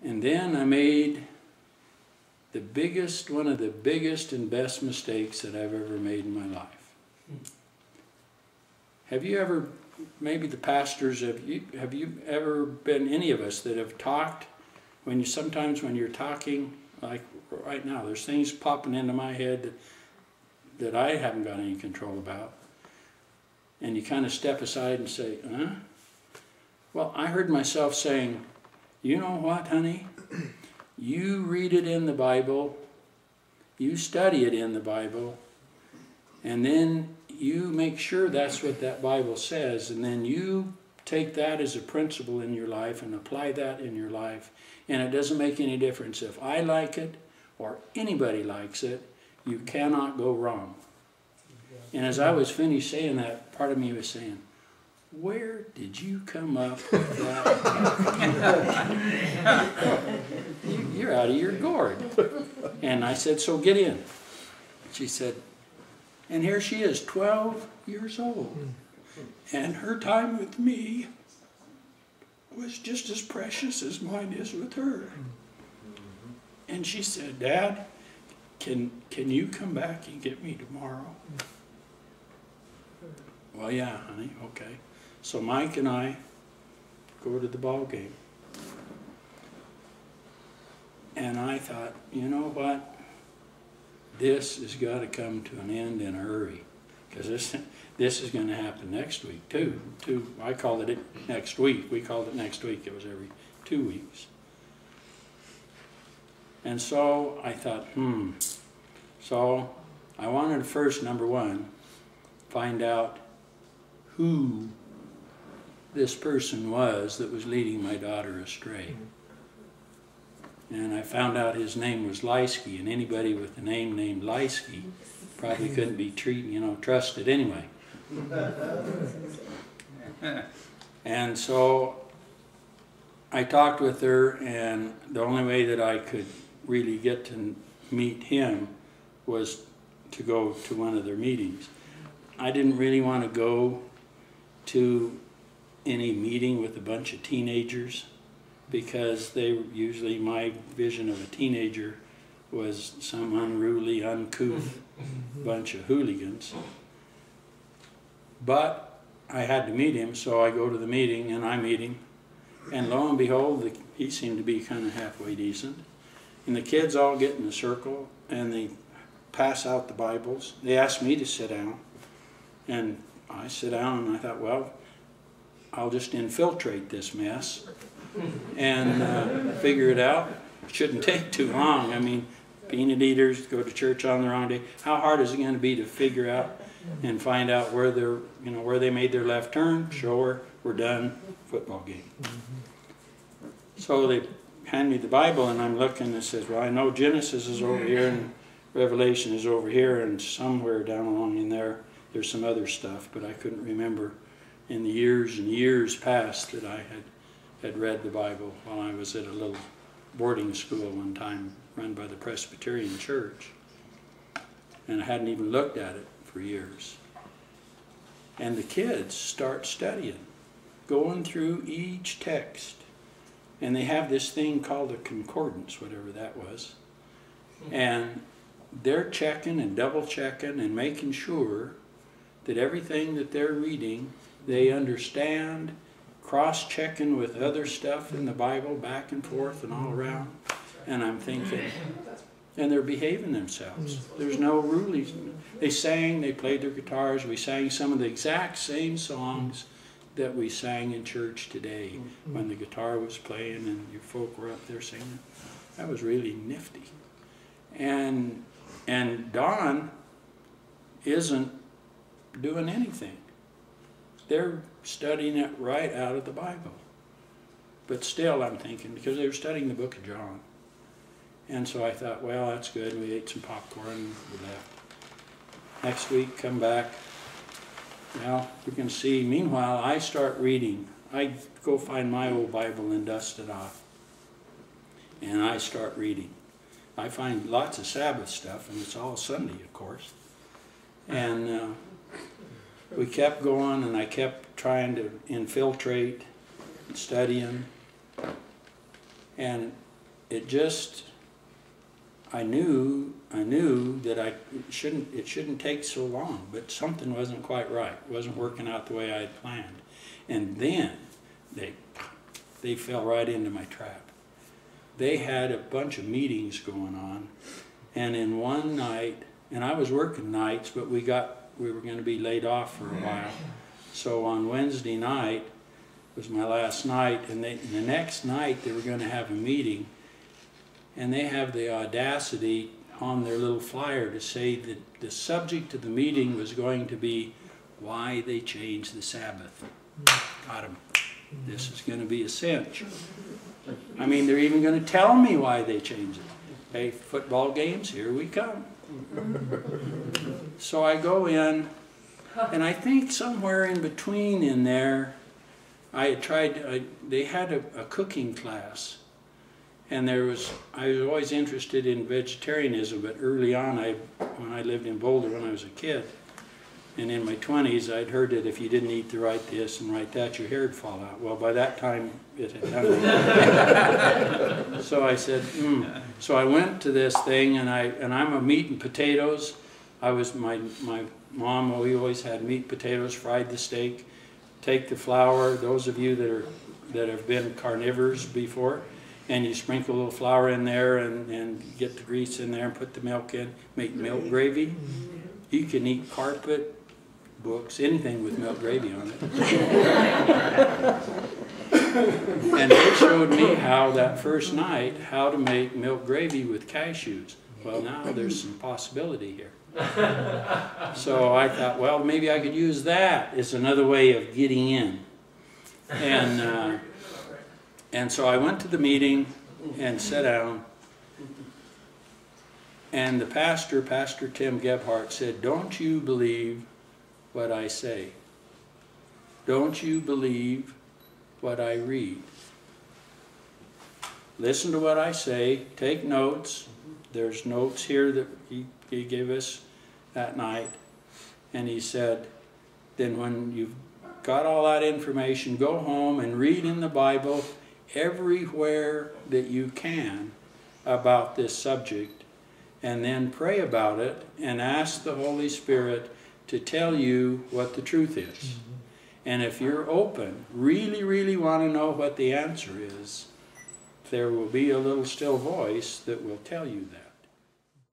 And then I made one of the biggest and best mistakes that I've ever made in my life. Have you ever, maybe the pastors, have you ever been, any of us that have talked, sometimes when you're talking, like right now, there's things popping into my head that I haven't got any control about. And you kind of step aside and say, huh? Well, I heard myself saying, you know what, honey? You read it in the Bible, you study it in the Bible, and then you make sure that's what that Bible says, and then you take that as a principle in your life and apply that in your life. And it doesn't make any difference if I like it or anybody likes it, you cannot go wrong. And as I was finished saying that, part of me was saying, where did you come up with that? You're out of your gourd. And I said, so get in. She said, and here she is, 12 years old. And her time with me was just as precious as mine is with her. And she said, Dad, can you come back and get me tomorrow? Well, yeah, honey, okay. So Mike and I go to the ball game. And I thought, you know what? This has got to come to an end in a hurry. Because this is going to happen next week, too. I called it next week. We called it next week. It was every 2 weeks. And so I thought, So I wanted to first, number one, find out who this person was that was leading my daughter astray. And I found out his name was Leisky, and anybody with a name named Leisky probably couldn't be trusted anyway. And so I talked with her, and the only way that I could really get to meet him was to go to one of their meetings. I didn't really want to go to any meeting with a bunch of teenagers, because my vision of a teenager was some unruly, uncouth bunch of hooligans. But I had to meet him, so I go to the meeting and I meet him. And lo and behold, he seemed to be kind of halfway decent. And the kids all get in a circle and they pass out the Bibles. They ask me to sit down. And I sit down and I thought, well, I'll just infiltrate this mess and figure it out. It shouldn't take too long. I mean, peanut eaters go to church on the wrong day. How hard is it going to be to figure out and find out where they made their left turn? Sure, we're done. Football game. So they hand me the Bible and I'm looking and it says, well, I know Genesis is over here and Revelation is over here, and somewhere down along in there there's some other stuff, but I couldn't remember in the years and years past that I had read the Bible while I was at a little boarding school one time run by the Presbyterian Church. And I hadn't even looked at it for years. And the kids start studying, going through each text. And they have this thing called a concordance, whatever that was. And they're checking and double checking and making sure that everything that they're reading they understand, cross-checking with other stuff in the Bible back and forth and all around. And I'm thinking, and they're behaving themselves. There's no rules. They sang, they played their guitars. We sang some of the exact same songs that we sang in church today when the guitar was playing and you folk were up there singing. That was really nifty. And Don isn't doing anything. They're studying it right out of the Bible. But still, I'm thinking, because they were studying the book of John. And so I thought, well, that's good. We ate some popcorn and we left. Next week, come back. Well, we can see. Meanwhile, I start reading. I go find my old Bible and dust it off. And I start reading. I find lots of Sabbath stuff, and it's all Sunday, of course. And we kept going, and I kept trying to infiltrate, studying. And it just, I knew that it shouldn't take so long, but something wasn't quite right. It wasn't working out the way I had planned. And then they fell right into my trap. They had a bunch of meetings going on, and in one night, and I was working nights, but we were going to be laid off for a while. So on Wednesday night was my last night, and the next night they were going to have a meeting, and they have the audacity on their little flyer to say that the subject of the meeting was going to be why they changed the Sabbath. Got them. This is going to be a cinch. I mean, they're even going to tell me why they changed it. Hey, football games, here we come. So I go in, and I think somewhere in between in there, they had a cooking class. And I was always interested in vegetarianism, but early on, when I lived in Boulder when I was a kid, and in my 20s, I'd heard that if you didn't eat the right this and right that, your hair would fall out. Well, by that time, it had done. So I said, So I went to this thing, and I'm a meat and potatoes. My mom, we always had meat, potatoes, fried the steak, take the flour. Those of you that have been carnivores before, and you sprinkle a little flour in there and get the grease in there and put the milk in, make milk gravy. You can eat carpet, books, anything with milk gravy on it. And they showed me how that first night, how to make milk gravy with cashews. Well, now there's some possibility here. So I thought, well, maybe I could use that as another way of getting in. And so I went to the meeting and sat down, and the pastor, Pastor Tim Gebhardt, said, "Don't you believe what I say? Don't you believe what I read? Listen to what I say, take notes." There's notes here that he gave us that night. And he said, then when you've got all that information, go home and read in the Bible everywhere that you can about this subject, and then pray about it and ask the Holy Spirit to tell you what the truth is. And if you're open, really want to know what the answer is, there will be a little still voice that will tell you that.